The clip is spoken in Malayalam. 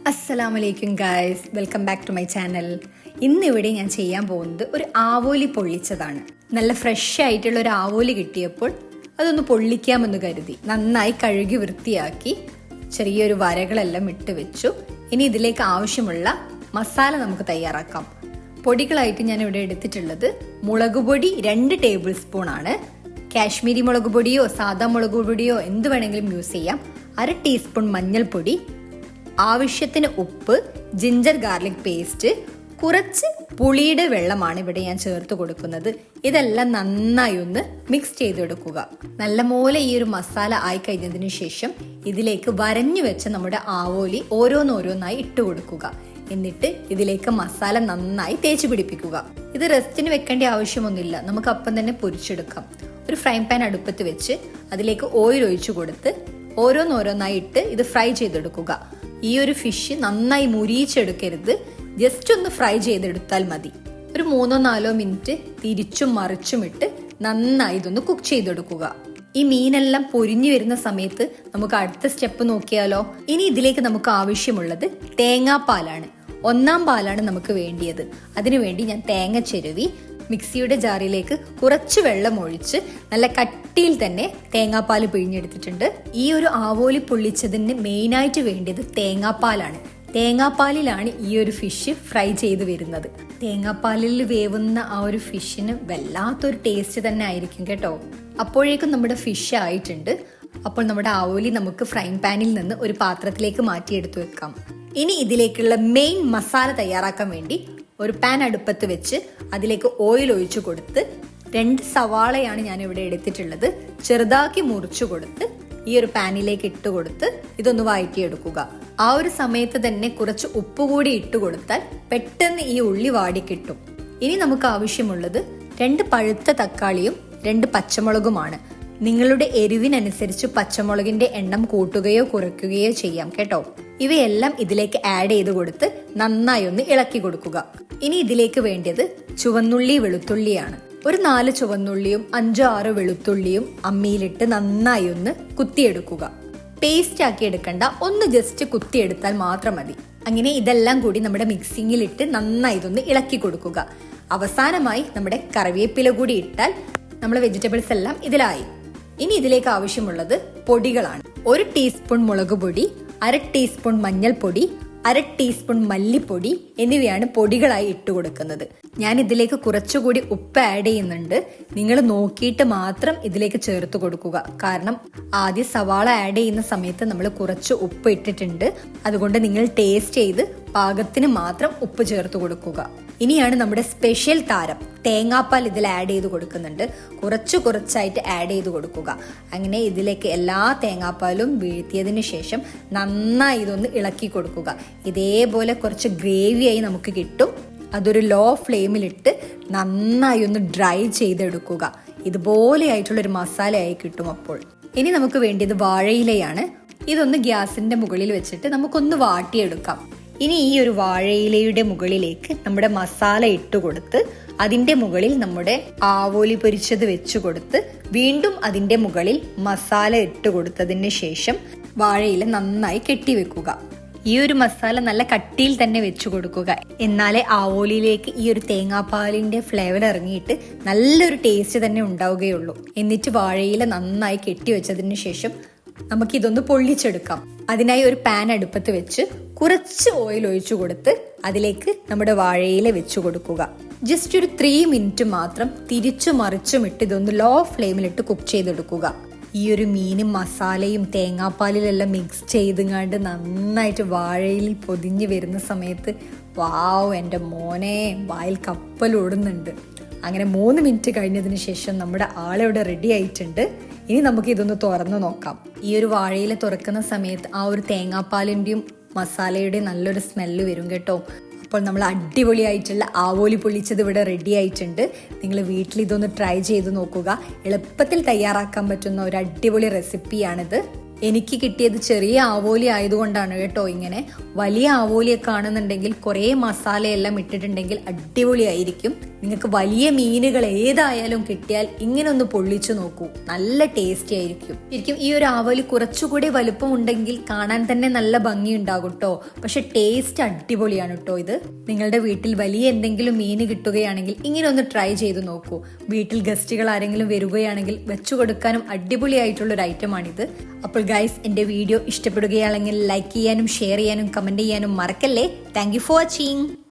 അസ്സലാമലൈക്കും guys, welcome back to my channel. ഇന്നിവിടെ ഞാൻ ചെയ്യാൻ പോകുന്നത് ഒരു ആവോലി പൊള്ളിച്ചതാണ്. നല്ല ഫ്രഷ് ആയിട്ടുള്ള ഒരു ആവോലി കിട്ടിയപ്പോൾ അതൊന്ന് പൊള്ളിക്കാമെന്ന് കരുതി നന്നായി കഴുകി വൃത്തിയാക്കി ചെറിയൊരു വരകളെല്ലാം ഇട്ട് വെച്ചു. ഇനി ഇതിലേക്ക് ആവശ്യമുള്ള മസാല നമുക്ക് തയ്യാറാക്കാം. പൊടികളായിട്ട് ഞാൻ ഇവിടെ എടുത്തിട്ടുള്ളത് മുളക് പൊടി 2 ടേബിൾ സ്പൂൺ ആണ്. കാശ്മീരി മുളക് പൊടിയോ സാദാ മുളക് പൊടിയോ എന്ത് വേണമെങ്കിലും യൂസ് ചെയ്യാം. 1/2 ടീസ്പൂൺ മഞ്ഞൾപ്പൊടി, ആവശ്യത്തിന് ഉപ്പ്, ജിഞ്ചർ ഗാർലിക് പേസ്റ്റ്, കുറച്ച് പുളിയുടെ വെള്ളമാണ് ഇവിടെ ഞാൻ ചേർത്ത് കൊടുക്കുന്നത്. ഇതെല്ലാം നന്നായി ഒന്ന് മിക്സ് ചെയ്തെടുക്കുക. നല്ലപോലെ ഈ ഒരു മസാല ആയി കഴിഞ്ഞതിന് ശേഷം ഇതിലേക്ക് വരഞ്ഞു വെച്ച നമ്മുടെ ആവോലി ഓരോന്നോരോന്നായി ഇട്ട് കൊടുക്കുക. എന്നിട്ട് ഇതിലേക്ക് മസാല നന്നായി തേച്ച് പിടിപ്പിക്കുക. ഇത് റെസ്റ്റിന് വെക്കേണ്ട ആവശ്യമൊന്നുമില്ല, നമുക്ക് അപ്പം തന്നെ പൊരിച്ചെടുക്കാം. ഒരു ഫ്രൈ പാൻ അടുപ്പത്ത് വെച്ച് അതിലേക്ക് ഓയിൽ ഒഴിച്ചു കൊടുത്ത് ഓരോന്നോരോന്നായി ഇട്ട് ഇത് ഫ്രൈ ചെയ്തെടുക്കുക. ഈ ഒരു ഫിഷ് നന്നായി മുരിയിച്ചെടുക്കരുത്, ജസ്റ്റ് ഒന്ന് ഫ്രൈ ചെയ്തെടുത്താൽ മതി. ഒരു 3-4 മിനിറ്റ് തിരിച്ചും മറിച്ചും ഇട്ട് നന്നായി ഇതൊന്ന് കുക്ക് ചെയ്തെടുക്കുക. ഈ മീനെല്ലാം പൊരിഞ്ഞു വരുന്ന സമയത്ത് നമുക്ക് അടുത്ത സ്റ്റെപ്പ് നോക്കിയാലോ. ഇനി ഇതിലേക്ക് നമുക്ക് ആവശ്യമുള്ളത് തേങ്ങാപ്പാലാണ്. 1 പാലാണ് നമുക്ക് വേണ്ടിയത്. അതിനുവേണ്ടി ഞാൻ തേങ്ങ ചെരുവി മിക്സിയുടെ ജാറിലേക്ക് കുറച്ച് വെള്ളം ഒഴിച്ച് നല്ല കട്ടിയിൽ തന്നെ തേങ്ങാപ്പാൽ പിഴിഞ്ഞെടുത്തിട്ടുണ്ട്. ഈ ഒരു ആവോലി പൊള്ളിച്ചതിന് മെയിനായിട്ട് വേണ്ടത് തേങ്ങാപ്പാലാണ്. തേങ്ങാപ്പാലിലാണ് ഈ ഒരു ഫിഷ് ഫ്രൈ ചെയ്ത് വരുന്നത്. തേങ്ങാപ്പാലിൽ വേവുന്ന ആ ഒരു ഫിഷിന് വല്ലാത്തൊരു ടേസ്റ്റ് തന്നെ ആയിരിക്കും കേട്ടോ. അപ്പോഴേക്കും നമ്മുടെ ഫിഷ് ആയിട്ടുണ്ട്. അപ്പോൾ നമ്മുടെ ആവോലി നമുക്ക് ഫ്രൈ പാനിൽ നിന്ന് ഒരു പാത്രത്തിലേക്ക് മാറ്റിയെടുത്ത് വെക്കാം. ഇനി ഇതിലേക്കുള്ള മെയിൻ മസാല തയ്യാറാക്കാൻ വേണ്ടി ഒരു പാൻ അടുപ്പത്ത് വെച്ച് അതിലേക്ക് ഓയിൽ ഒഴിച്ചു കൊടുത്ത് 2 സവാളയാണ് ഞാൻ ഇവിടെ എടുത്തിട്ടുള്ളത്. ചെറുതാക്കി മുറിച്ചു കൊടുത്ത് ഈ ഒരു പാനിലേക്ക് ഇട്ട് കൊടുത്ത് ഇതൊന്ന് വഴറ്റിയെടുക്കുക. ആ ഒരു സമയത്ത് തന്നെ കുറച്ച് ഉപ്പ് കൂടി ഇട്ട് കൊടുത്താൽ പെട്ടെന്ന് ഈ ഉള്ളി വാടി കിട്ടും. ഇനി നമുക്ക് ആവശ്യമുള്ളത് 2 പഴുത്ത തക്കാളിയും 2 പച്ചമുളകുമാണ്. നിങ്ങളുടെ എരിവിനനുസരിച്ച് പച്ചമുളകിന്റെ എണ്ണം കൂട്ടുകയോ കുറയ്ക്കുകയോ ചെയ്യാം കേട്ടോ. ഇവയെല്ലാം ഇതിലേക്ക് ആഡ് ചെയ്ത് കൊടുത്ത് നന്നായി ഒന്ന് ഇളക്കി കൊടുക്കുക. ഇനി ഇതിലേക്ക് വേണ്ടത് ചുവന്നുള്ളി വെളുത്തുള്ളിയാണ്. ഒരു 4 ചുവന്നുള്ളിയും 5-6 വെളുത്തുള്ളിയും അമ്മിയിലിട്ട് നന്നായി ഒന്ന് കുത്തിയെടുക്കുക. പേസ്റ്റ് ആക്കി എടുക്കണ്ട, ഒന്ന് ജസ്റ്റ് കുത്തിയെടുത്താൽ മാത്രം മതി. അങ്ങനെ ഇതെല്ലാം കൂടി നമ്മുടെ മിക്സിങ്ങിലിട്ട് നന്നായി ഇതൊന്ന് ഇളക്കി കൊടുക്കുക. അവസാനമായി നമ്മുടെ കറിവേപ്പില കൂടി ഇട്ടാൽ നമ്മുടെ വെജിറ്റബിൾസ് എല്ലാം ഇതിലായി. ഇനി ഇതിലേക്ക് ആവശ്യമുള്ളത് പൊടികളാണ്. 1 ടീസ്പൂൺ മുളക് പൊടി, 1/2 ടീസ്പൂൺ മഞ്ഞൾപ്പൊടി, 1/2 ടീസ്പൂൺ മല്ലിപ്പൊടി എന്നിവയാണ് പൊടികളായി ഇട്ട് കൊടുക്കുന്നത്. ഞാൻ ഇതിലേക്ക് കുറച്ചുകൂടി ഉപ്പ് ആഡ് ചെയ്യുന്നുണ്ട്. നിങ്ങൾ നോക്കിയിട്ട് മാത്രം ഇതിലേക്ക് ചേർത്ത് കൊടുക്കുക. കാരണം ആദ്യം സവാള ആഡ് ചെയ്യുന്ന സമയത്ത് നമ്മൾ കുറച്ച് ഉപ്പ് ഇട്ടിട്ടുണ്ട്. അതുകൊണ്ട് നിങ്ങൾ ടേസ്റ്റ് ചെയ്ത് പാകത്തിന് മാത്രം ഉപ്പ് ചേർത്ത് കൊടുക്കുക. ഇനിയാണ് നമ്മുടെ സ്പെഷ്യൽ താരം, തേങ്ങാപ്പാൽ ഇതിൽ ആഡ് ചെയ്ത് കൊടുക്കുന്നുണ്ട്. കുറച്ചായിട്ട് ആഡ് ചെയ്ത് കൊടുക്കുക. അങ്ങനെ ഇതിലേക്ക് എല്ലാ തേങ്ങാപ്പാലും വീഴ്ത്തിയതിന് ശേഷം നന്നായി ഇതൊന്ന് ഇളക്കി കൊടുക്കുക. ഇതേപോലെ കുറച്ച് ഗ്രേവിയായി നമുക്ക് കിട്ടും. അതൊരു ലോ ഫ്ലെയിമിലിട്ട് നന്നായി ഒന്ന് ഡ്രൈ ചെയ്തെടുക്കുക. ഇതുപോലെ ആയിട്ടുള്ളൊരു മസാലയായി കിട്ടും അപ്പോൾ. ഇനി നമുക്ക് വേണ്ടിയത് വാഴയിലയാണ്. ഇതൊന്ന് ഗ്യാസിന്റെ മുകളിൽ വെച്ചിട്ട് നമുക്കൊന്ന് വാട്ടിയെടുക്കാം. ഇനി ഈ ഒരു വാഴയിലയുടെ മുകളിലേക്ക് നമ്മുടെ മസാല ഇട്ട് കൊടുത്ത് അതിന്റെ മുകളിൽ നമ്മുടെ ആവോലി പൊരിച്ചത് വെച്ചു കൊടുത്ത് വീണ്ടും അതിന്റെ മുകളിൽ മസാല ഇട്ട് കൊടുത്തതിന് ശേഷം വാഴയില നന്നായി കെട്ടിവെക്കുക. ഈ ഒരു മസാല നല്ല കട്ടിയിൽ തന്നെ വെച്ചു കൊടുക്കുക. എന്നാലേ ആവോലിയിലേക്ക് ഈ ഒരു തേങ്ങാപ്പാലിന്റെ ഫ്ലേവർ ഇറങ്ങിയിട്ട് നല്ലൊരു ടേസ്റ്റ് തന്നെ ഉണ്ടാവുകയുള്ളൂ. എന്നിട്ട് വാഴയില നന്നായി കെട്ടിവെച്ചതിന് ശേഷം നമുക്കിതൊന്ന് പൊള്ളിച്ചെടുക്കാം. അതിനായി ഒരു പാൻ അടുപ്പത്ത് വെച്ച് കുറച്ച് ഓയിൽ ഒഴിച്ചു കൊടുത്ത് അതിലേക്ക് നമ്മുടെ വാഴയില വെച്ചു കൊടുക്കുക. ജസ്റ്റ് ഒരു 3 മിനിറ്റ് മാത്രം തിരിച്ചു മറിച്ചും ഇട്ട് ഇതൊന്ന് ലോ ഫ്ലെയിമിലിട്ട് കുക്ക് ചെയ്തെടുക്കുക. ഈ ഒരു മീനും മസാലയും തേങ്ങാപ്പാലിലെല്ലാം മിക്സ് ചെയ്തുകൊണ്ട് നന്നായിട്ട് വാഴയിൽ പൊതിഞ്ഞ് വരുന്ന സമയത്ത് വാവ്, എൻ്റെ മോനെ, വായിൽ കപ്പലോടുന്നുണ്ട്. അങ്ങനെ 3 മിനിറ്റ് കഴിഞ്ഞതിന് ശേഷം നമ്മുടെ ആളിവിടെ റെഡി ആയിട്ടുണ്ട്. ഇനി നമുക്ക് ഇതൊന്ന് തുറന്നു നോക്കാം. ഈ ഒരു വാഴയില തുറക്കുന്ന സമയത്ത് ആ ഒരു തേങ്ങാപ്പാലിന്റെയും മസാലയുടെയും നല്ലൊരു സ്മെല്ല് വരും കേട്ടോ. അപ്പോൾ നമ്മൾ അടിപൊളിയായിട്ടുള്ള ആവോലി പൊള്ളിച്ചത് ഇവിടെ റെഡി ആയിട്ടുണ്ട്. നിങ്ങൾ വീട്ടിൽ ഇതൊന്ന് ട്രൈ ചെയ്ത് നോക്കുക. എളുപ്പത്തിൽ തയ്യാറാക്കാൻ പറ്റുന്ന ഒരു അടിപൊളി റെസിപ്പിയാണിത്. എനിക്ക് കിട്ടിയത് ചെറിയ ആവോലി ആയതുകൊണ്ടാണ് കേട്ടോ ഇങ്ങനെ. വലിയ ആവോലിയൊക്കെ ആണെന്നുണ്ടെങ്കിൽ കുറേ മസാലയെല്ലാം ഇട്ടിട്ടുണ്ടെങ്കിൽ അടിപൊളിയായിരിക്കും. നിങ്ങൾക്ക് വലിയ മീനുകൾ ഏതായാലും കിട്ടിയാൽ ഇങ്ങനെ ഒന്ന് പൊള്ളിച്ചു നോക്കൂ, നല്ല ടേസ്റ്റി ആയിരിക്കും. ശരിക്കും ഈ ഒരു ആവോലി കുറച്ചുകൂടി വലുപ്പം ഉണ്ടെങ്കിൽ കാണാൻ തന്നെ നല്ല ഭംഗി ഉണ്ടാകും കേട്ടോ. പക്ഷെ ടേസ്റ്റ് അടിപൊളിയാണ് കേട്ടോ ഇത്. നിങ്ങളുടെ വീട്ടിൽ വലിയ എന്തെങ്കിലും മീൻ കിട്ടുകയാണെങ്കിൽ ഇങ്ങനെ ഒന്ന് ട്രൈ ചെയ്ത് നോക്കൂ. വീട്ടിൽ ഗസ്റ്റുകൾ ആരെങ്കിലും വരികയാണെങ്കിൽ വെച്ചു കൊടുക്കാനും അടിപൊളിയായിട്ടുള്ള ഒരു ഐറ്റമാണിത്. അപ്പോൾ ഗൈസ്, എൻ്റെ വീഡിയോ ഇഷ്ടപ്പെടുകയാണെങ്കിൽ ലൈക്ക് ചെയ്യാനും ഷെയർ ചെയ്യാനും കമന്റ് ചെയ്യാനും മറക്കല്ലേ. Thank you for watching.